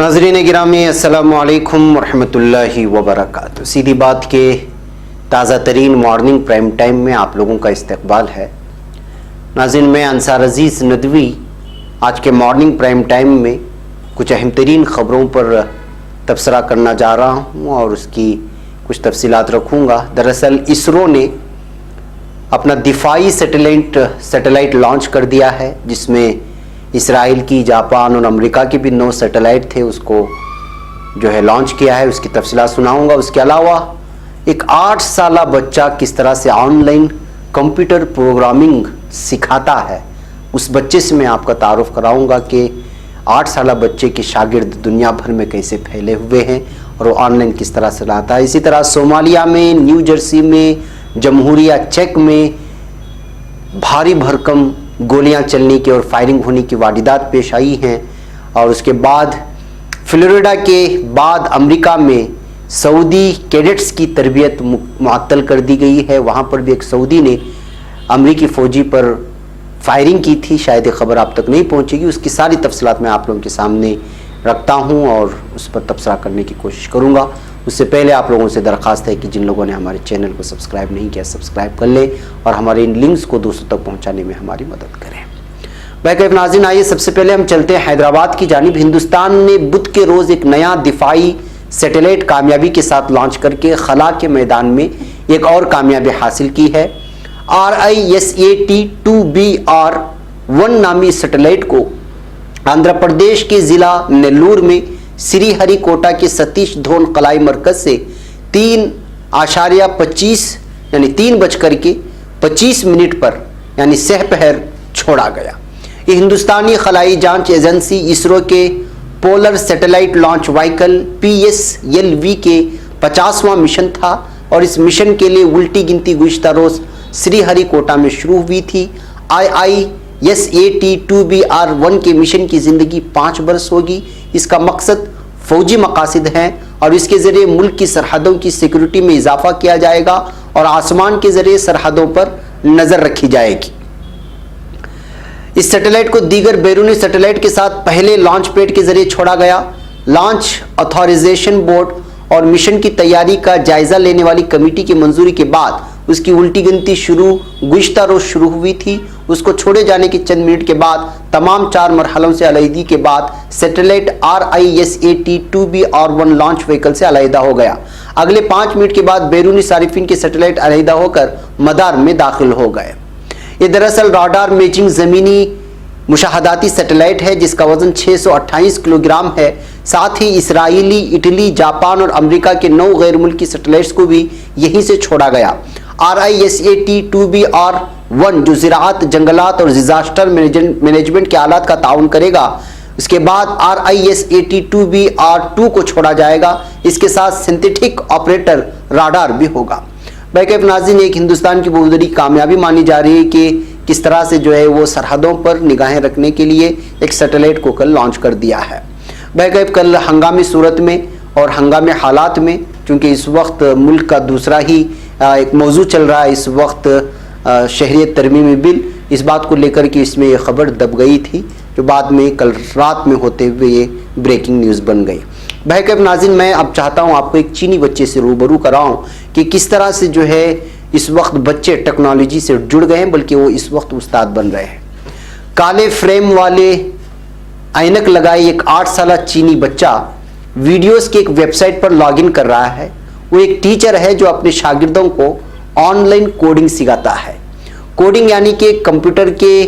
नाज़रीन गिरामी अस्सलामु अलैकुम रहमतुल्लाहि व बरकातुहू। सीधी बात के ताज़ा तरीन मॉर्निंग प्राइम टाइम में आप लोगों का इस्तकबाल है। नाज़रीन मैं अंसार अजीज़ नदवी आज के मॉर्निंग प्राइम टाइम में कुछ अहम तरीन ख़बरों पर तबसरा करना जा रहा हूँ और उसकी कुछ तफसीलात रखूँगा। दरअसल इसरो ने अपना दिफाई सैटेलाइट लॉन्च कर दिया है, जिसमें इसराइल की, जापान और अमेरिका के भी 9 सैटेलाइट थे, उसको जो है लॉन्च किया है। उसकी तफसीलात सुनाऊंगा। उसके अलावा एक 8 साला बच्चा किस तरह से ऑनलाइन कंप्यूटर प्रोग्रामिंग सिखाता है, उस बच्चे से मैं आपका तारुफ कराऊंगा कि 8 साला बच्चे के शागिर्द दुनिया भर में कैसे फैले हुए हैं और वो ऑनलाइन किस तरह से लाता है। इसी तरह सोमालिया में, न्यू जर्सी में, जमहूरिया चेक में भारी भरकम गोलियां चलने की और फायरिंग होने की वारदात पेश आई हैं। और उसके बाद फ्लोरिडा के बाद अमेरिका में सऊदी कैडेट्स की तरबियत मुअत्तल कर दी गई है। वहाँ पर भी एक सऊदी ने अमेरिकी फ़ौजी पर फायरिंग की थी, शायद ये ख़बर आप तक नहीं पहुँचेगी। उसकी सारी तफसीलात मैं आप लोगों के सामने रखता हूँ और उस पर तबसरा करने की कोशिश करूँगा। उससे पहले आप लोगों से दरख्वास्त है कि जिन लोगों ने हमारे चैनल को सब्सक्राइब नहीं किया, सब्सक्राइब कर लें और हमारे इन लिंक्स को दोस्तों तक पहुंचाने में हमारी मदद करें। बैकअप नाज़रीन, आइए सबसे पहले हम चलते हैं हैदराबाद की जानिब। हिंदुस्तान ने बुध के रोज़ एक नया दिफाई सैटेलाइट कामयाबी के साथ लॉन्च करके खला के मैदान में एक और कामयाबी हासिल की है। RISAT-2BR-1 नामी सैटेलाइट को आंध्र प्रदेश के ज़िला नेल्लूर में श्रीहरिकोटा के सतीश धवन कलाई मरकज से 3:25 यानी 3:25 पर यानी सहपहर छोड़ा गया। ये हिंदुस्तानी खलाई जांच एजेंसी इसरो के polar satellite launch vehicle PSLV के 50वां मिशन था और इस मिशन के लिए उल्टी गिनती गुज़िश्ता रोज़ श्रीहरिकोटा में शुरू हुई थी। RISAT-2BR-1 के मिशन की ज़िंदगी 5 बरस होगी। इसका मकसद फौजी मकासद हैं और इसके ज़रिए मुल्क की सरहदों की सिक्योरिटी में इजाफा किया जाएगा और आसमान के ज़रिए सरहदों पर नज़र रखी जाएगी। इस सैटेलाइट को दीगर बैरूनी सैटेलाइट के साथ पहले लॉन्च पैड के ज़रिए छोड़ा गया। लॉन्च ऑथराइजेशन बोर्ड और मिशन की तैयारी का जायज़ा लेने वाली कमेटी की मंजूरी के बाद उसकी उल्टी गिनती गुज़िश्ता रोज़ शुरू हुई थी। उसको छोड़े जाने के चंद मिनट के बाद तमाम 4 मरहलों से अलहदगी के बाद सैटेलाइट RISAT-2BR-1 लॉन्च व्हीकल से अलहदा हो गया। अगले 5 मिनट के बाद बैरूनी सारिफिन के सैटेलाइट अलहदा होकर मदार में दाखिल हो गए। ये दरअसल राडार मैचिंग ज़मीनी मुशाहदाती सैटेलाइट है जिसका वजन 628 किलोग्राम है। साथ ही इसराइली, इटली, जापान और अमेरिका के 9 गैर मुल्की सैटेलाइट्स को भी यहीं से छोड़ा गया। RISAT-2BR-1 जो ज़राअत, जंगलात और डिज़ास्टर मैनेजमेंट के आलात का ताउन करेगा। उसके बाद RISAT-2BR-2 को छोड़ा जाएगा। इसके साथ सिंथेटिक ऑपरेटर राडार भी होगा। बैकअप नाज़रीन, एक हिंदुस्तान की बहुत बड़ी कामयाबी मानी जा रही है कि किस तरह से जो है वो सरहदों पर निगाहें रखने के लिए एक सैटेलाइट को कल लॉन्च कर दिया है। बैकअप कल हंगामी सूरत में और हंगामी हालात में, क्योंकि इस वक्त मुल्क का दूसरा ही एक मौजू चल रहा है, इस वक्त शहरियत तरमीमी बिल, इस बात को लेकर कि इसमें ये खबर दब गई थी जो बाद में कल रात में होते हुए ये ब्रेकिंग न्यूज़ बन गई। बैकअप नाज़रीन, मैं अब चाहता हूँ आपको एक चीनी बच्चे से रूबरू कराऊँ कि किस तरह से जो है इस वक्त बच्चे टेक्नोलॉजी से जुड़ गए हैं, बल्कि वो इस वक्त उस्ताद बन रहे हैं। काले फ्रेम वाले ऐनक लगाए एक 8 साला चीनी बच्चा वीडियोस की एक वेबसाइट पर लॉगिन कर रहा है। वो एक टीचर है जो अपने शागिर्दों को ऑनलाइन कोडिंग सिखाता है। कोडिंग यानी कि कंप्यूटर के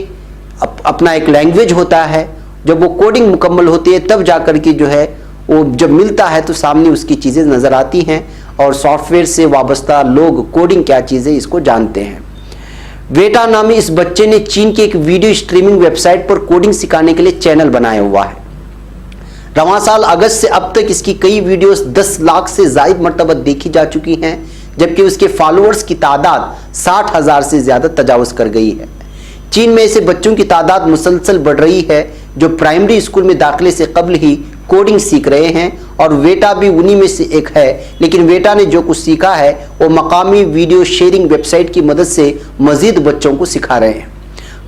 अपना एक लैंग्वेज होता है। जब वो कोडिंग मुकम्मल होती है तब जाकर के जो है वो जब मिलता है तो सामने उसकी चीज़ें नज़र आती हैं और सॉफ्टवेयर से वाबस्ता लोग कोडिंग क्या चीज़ है इसको जानते हैं। वेटा नामी इस बच्चे ने चीन की एक वीडियो स्ट्रीमिंग वेबसाइट पर कोडिंग सिखाने के लिए चैनल बनाया हुआ है। रवां साल अगस्त से अब तक इसकी कई वीडियोस 10 लाख से ज़ायद मरतबा देखी जा चुकी हैं, जबकि उसके फॉलोअर्स की तादाद 60,000 से ज़्यादा तजावज़ कर गई है। चीन में ऐसे बच्चों की तादाद मुसलसल बढ़ रही है जो प्राइमरी स्कूल में दाखिले से कबल ही कोडिंग सीख रहे हैं और वेटा भी उन्हीं में से एक है। लेकिन वेटा ने जो कुछ सीखा है वो मकामी वीडियो शेयरिंग वेबसाइट की मदद से मजीद बच्चों को सिखा रहे हैं।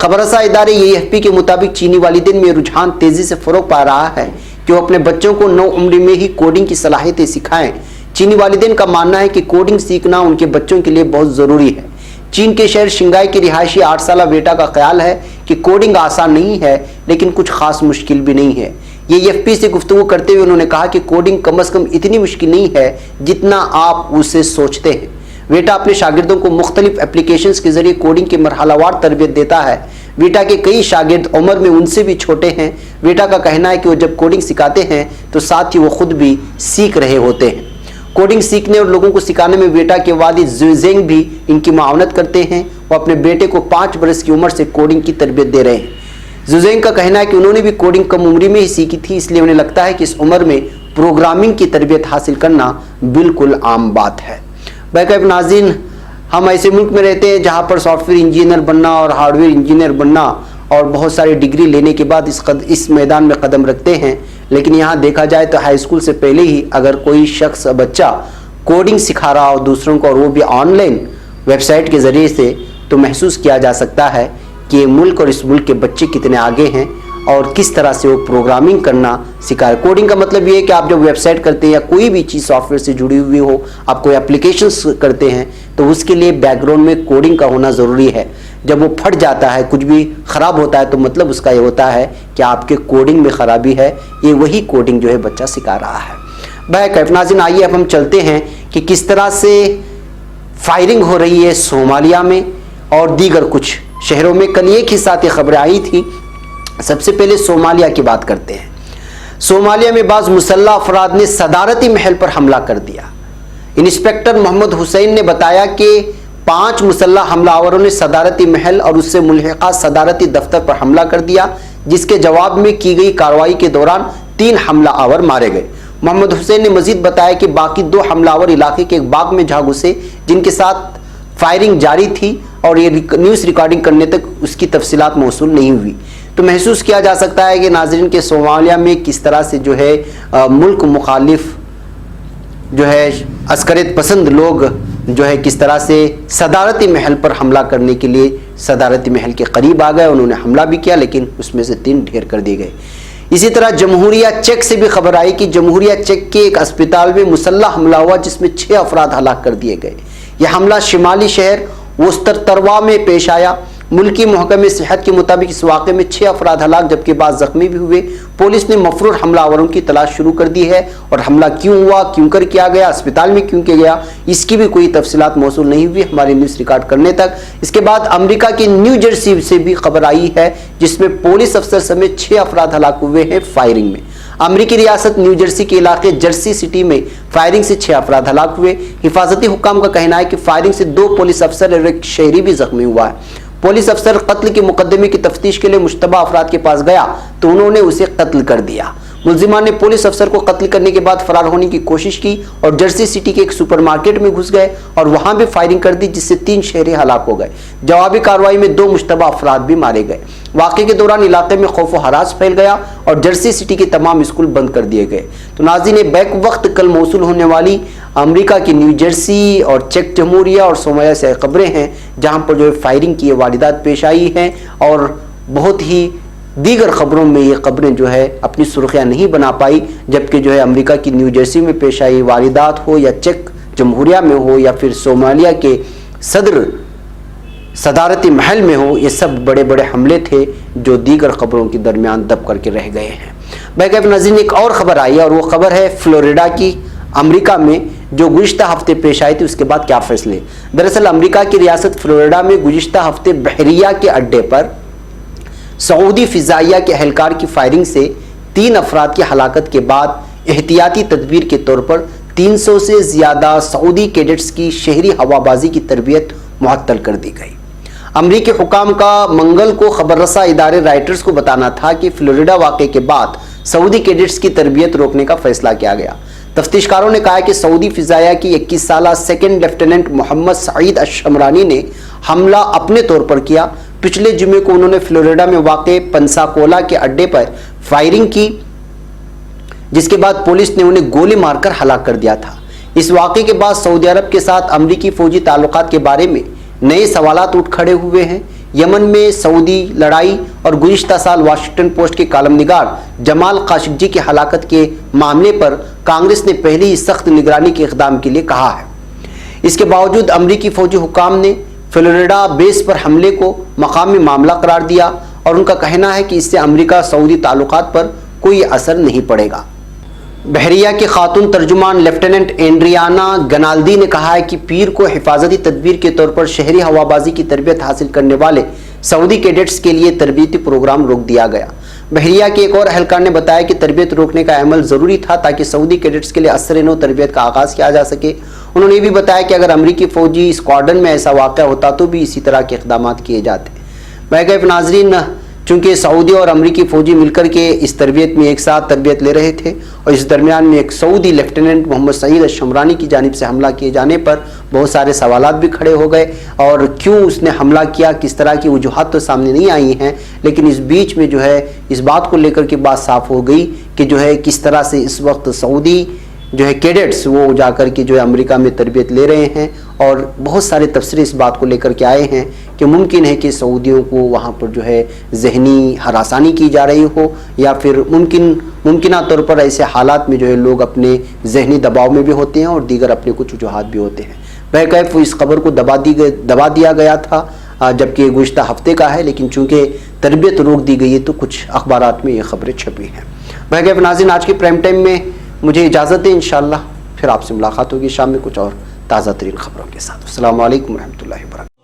खबरसा इदारे AFP के मुताबिक चीनी वालिदैन में रुझान तेजी से फ़रोग पा रहा है कि वो अपने बच्चों को नौ उम्र में ही कोडिंग की सलाहियतें सिखाएं। चीनी वालिदैन का मानना है कि कोडिंग सीखना उनके बच्चों के लिए बहुत ज़रूरी है। चीन के शहर शिंगाई के रिहायशी 8 साल बेटा का ख्याल है कि कोडिंग आसान नहीं है, लेकिन कुछ खास मुश्किल भी नहीं है। ये एएफपी से गुफ्तगू करते हुए उन्होंने कहा कि कोडिंग कम से कम इतनी मुश्किल नहीं है जितना आप उसे सोचते हैं। बेटा अपने शागिर्दों को मुख्तलिफ एप्लीकेशंस के जरिए कोडिंग की मरहलावार तरबियत देता है। बेटा के कई शागिर्द उम्र में उनसे भी छोटे हैं। बेटा का कहना है कि वो जब कोडिंग सिखाते हैं तो साथ ही वो खुद भी सीख रहे होते हैं। कोडिंग सीखने और लोगों को सिखाने में बेटा के वालिद जुजेंग भी इनकी मावनत करते हैं। वो अपने बेटे को 5 बरस की उम्र से कोडिंग की तरबियत दे रहे हैं। जुजेंग का कहना है कि उन्होंने भी कोडिंग कम उम्र में ही सीखी थी, इसलिए उन्हें लगता है कि इस उम्र में प्रोग्रामिंग की तरबियत हासिल करना बिल्कुल आम बात है। बैकअप नाज़रीन, हम ऐसे मुल्क में रहते हैं जहाँ पर सॉफ्टवेयर इंजीनियर बनना और हार्डवेयर इंजीनियर बनना और बहुत सारी डिग्री लेने के बाद इस मैदान में कदम रखते हैं। लेकिन यहाँ देखा जाए तो हाई स्कूल से पहले ही अगर कोई शख्स बच्चा कोडिंग सिखा रहा हो दूसरों को, और वो भी ऑनलाइन वेबसाइट के ज़रिए से, तो महसूस किया जा सकता है कि ये मुल्क और इस मुल्क के बच्चे कितने आगे हैं और किस तरह से वो प्रोग्रामिंग करना सिखा है। कोडिंग का मतलब ये है कि आप जब वेबसाइट करते हैं या कोई भी चीज़ सॉफ्टवेयर से जुड़ी हुई हो, आप कोई एप्लीकेशंस करते हैं, तो उसके लिए बैकग्राउंड में कोडिंग का होना ज़रूरी है। जब वो फट जाता है, कुछ भी ख़राब होता है, तो मतलब उसका ये होता है कि आपके कोडिंग में ख़राबी है। ये वही कोडिंग जो है बच्चा सिखा रहा है। बैकअप नाज़रीन, आइए अब हम चलते हैं कि किस तरह से फायरिंग हो रही है सोमालिया में और दीगर कुछ शहरों में। कल एक ही साथ ये खबरें आई थी। सबसे पहले सोमालिया की बात करते हैं। सोमालिया में बाज़ मुसल्लह अफराद ने सदारती महल पर हमला कर दिया। इंस्पेक्टर मोहम्मद हुसैन ने बताया कि 5 मुसल्लह हमलावरों ने सदारती महल और उससे मुल्हिका सदारती दफ्तर पर हमला कर दिया, जिसके जवाब में की गई कार्रवाई के दौरान 3 हमलावर मारे गए। मोहम्मद हुसैन ने मजीद बताया कि बाकी 2 हमलावर इलाके के एक बाग में जा घुसे, जिनके साथ फायरिंग जारी थी और ये न्यूज़ रिकॉर्डिंग करने तक उसकी तफसीलात मौसूल नहीं हुई। तो महसूस किया जा सकता है कि नाज़रीन के सोमालिया में किस तरह से जो है मुल्क मुखालिफ जो है अस्करियत पसंद लोग जो है किस तरह से सदारती महल पर हमला करने के लिए सदारती महल के करीब आ गए। उन्होंने हमला भी किया, लेकिन उसमें से 3 ढेर कर दिए गए। इसी तरह जमहूरिया चेक से भी खबर आई कि जमहूरिया चेक के एक अस्पताल में मुसल्लह हमला हुआ, जिसमें 6 अफराद हलाक कर दिए गए। यह हमला शिमाली शहर वोस्तरतरवा में पेश आया। मुल्की महकमे सेहत के मुताबिक इस वाक़े में 6 अफराद हलाक जबकि बाद जख्मी भी हुए। पुलिस ने मफरूर हमलावरों की तलाश शुरू कर दी है और हमला क्यों हुआ, क्यों कर किया गया, अस्पताल में क्यों किया गया, इसकी भी कोई तफसीलात मौसूल नहीं हुई हमारी न्यूज़ रिकॉर्ड करने तक। इसके बाद अमेरिका की न्यू जर्सी से भी खबर आई है, जिसमें पुलिस अफसर समेत 6 अफराद हलाक हुए हैं फायरिंग में। अमरीकी रियासत न्यू जर्सी के इलाके जर्सी सिटी में फायरिंग से 6 अफराद हलाक हुए। हिफाजती हुक्काम का कहना है कि फायरिंग से 2 पुलिस अफसर और एक शहरी भी जख्मी हुआ है। पुलिस अफसर कत्ल के मुकदमे की तफ्तीश के लिए मुश्तबा अफराद के पास गया तो उन्होंने उसे कत्ल कर दिया। मुल्जिमान ने पुलिस अफसर को कत्ल करने के बाद फरार होने की कोशिश की और जर्सी सिटी के एक सुपरमार्केट में घुस गए और वहां भी फायरिंग कर दी, जिससे 3 शहरी हलाक हो गए। जवाबी कार्रवाई में 2 मुश्तबा अफराद भी मारे गए। वाक़े के दौरान इलाके में खौफ व हरास फैल गया और जर्सी सिटी के तमाम स्कूल बंद कर दिए गए। तो नाज़रीन, बैक वक्त कल मौसूल होने वाली अमेरिका की न्यू जर्सी और चेक जमहूरिया और सोमालिया से खबरें हैं, जहां पर जो है फायरिंग की वारदात पेश आई हैं और बहुत ही दीगर खबरों में ये खबरें जो है अपनी सुर्खियां नहीं बना पाई, जबकि जो है अमेरिका की न्यू जर्सी में पेश आई वारदात हो या चेक जमहूरिया में हो या फिर सोमालिया के सदारती महल में हो, ये सब बड़े बड़े हमले थे जो दीगर खबरों के दरमियान दब करके रह गए हैं। बैकअप नाज़रीन, एक और खबर आई है और वो खबर है फ्लोरिडा की, अमेरिका में, जो गुज़िश्ता हफ्ते पेश आई थी। उसके बाद क्या फैसले। दरअसल अमेरिका की रियासत फ्लोरिडा में गुज़िश्ता हफ्ते बहरिया के अड्डे पर सऊदी फ़िज़ाइया के एहलकार की फायरिंग से 3 अफराद की हलाकत के बाद एहतियाती तदबीर के तौर पर 300 से ज़्यादा सऊदी कैडेट्स की शहरी हवाबाजी की तरबियत मुअत्तल कर दी गई। अमरीकी हुकाम का मंगल को खबर रसा इदारे राइटर्स को बताना था कि फ्लोरिडा वाक़े के बाद सऊदी कैडेट्स की तरबियत रोकने का फैसला किया गया। तफ्तीशकारों ने कहा कि सऊदी फ़िज़ाइया की 21 साला सेकेंड लेफ्टिनेंट मोहम्मद सईद अशमरानी ने हमला अपने तौर पर किया। पिछले जुमे को उन्होंने फ्लोरिडा में वाक़े पेंसाकोला के अड्डे पर फायरिंग की, जिसके बाद पुलिस ने उन्हें गोली मारकर हलाक कर दिया था। इस वाक़े के बाद सऊदी अरब के साथ अमरीकी फ़ौजी ताल्लुकात के बारे में नए सवालात उठ खड़े हुए हैं। यमन में सऊदी लड़ाई और गुज़िश्ता साल वाशिंगटन पोस्ट के कॉलमनिगार जमाल काशिक़जी की हलाकत के मामले पर कांग्रेस ने पहले ही सख्त निगरानी के इक़दाम के लिए कहा है। इसके बावजूद अमरीकी फौजी हुकाम ने फ्लोरिडा बेस पर हमले को मकामी मामला करार दिया और उनका कहना है कि इससे अमरीका सऊदी ताल्लुकात पर कोई असर नहीं पड़ेगा। बहरिया के खातून तर्जुमान लेफ्टिनेंट एंड्रियाना गनाल्दी ने कहा है कि पीर को हिफाजती तदबीर के तौर पर शहरी हवाबाजी की तरबियत हासिल करने वाले सऊदी कैडेट्स के लिए तरबियती प्रोग्राम रोक दिया गया। बहरिया के एक और अहलकार ने बताया कि तरबियत रोकने का अमल ज़रूरी था ताकि सऊदी कैडेट्स के लिए असर-ए-नौ तरबियत का आगाज़ किया जा सके। उन्होंने ये भी बताया कि अगर अमरीकी फ़ौजी स्क्वाड्रन में ऐसा वाक़या होता तो भी इसी तरह के इक़दाम किए जाते। महगैफ नाजरीन, चूँकि सऊदी और अमरीकी फ़ौजी मिलकर के इस तरबियत में एक साथ तरबियत ले रहे थे और इस दरमियान में एक सऊदी लेफ्टिनेंट मोहम्मद सईद अश-शमरानी की जानिब से हमला किए जाने पर बहुत सारे सवालात भी खड़े हो गए और क्यों उसने हमला किया, किस तरह की वजूहात तो सामने नहीं आई हैं, लेकिन इस बीच में जो है इस बात को लेकर के बात साफ़ हो गई कि जो है किस तरह से इस वक्त सऊदी जो है कैडेट्स वो जाकर के जो है अमेरिका में तरबियत ले रहे हैं और बहुत सारे तबसरे इस बात को लेकर के आए हैं कि मुमकिन है कि सऊदियों को वहाँ पर जो है जहनी हरासानी की जा रही हो या फिर मुमकिना तौर पर ऐसे हालात में जो है लोग अपने जहनी दबाव में भी होते हैं और दीगर अपने कुछ वजूहात भी होते हैं। बहरकैफ इस खबर को दबा दिया गया था जबकि गुज़िश्ता हफ्ते का है, लेकिन चूँकि तरबियत रोक दी गई है तो कुछ अखबारात में ये खबरें छपी हैं। बहरकैफ नाज़रीन, आज के प्राइम टाइम में मुझे इजाज़त दें, इंशाअल्लाह फिर आपसे मुलाकात होगी शाम में कुछ और ताज़ा तरीन खबरों के साथ। अस्सलामु अलैकुम रहमतुल्लाहि व बरकातहू।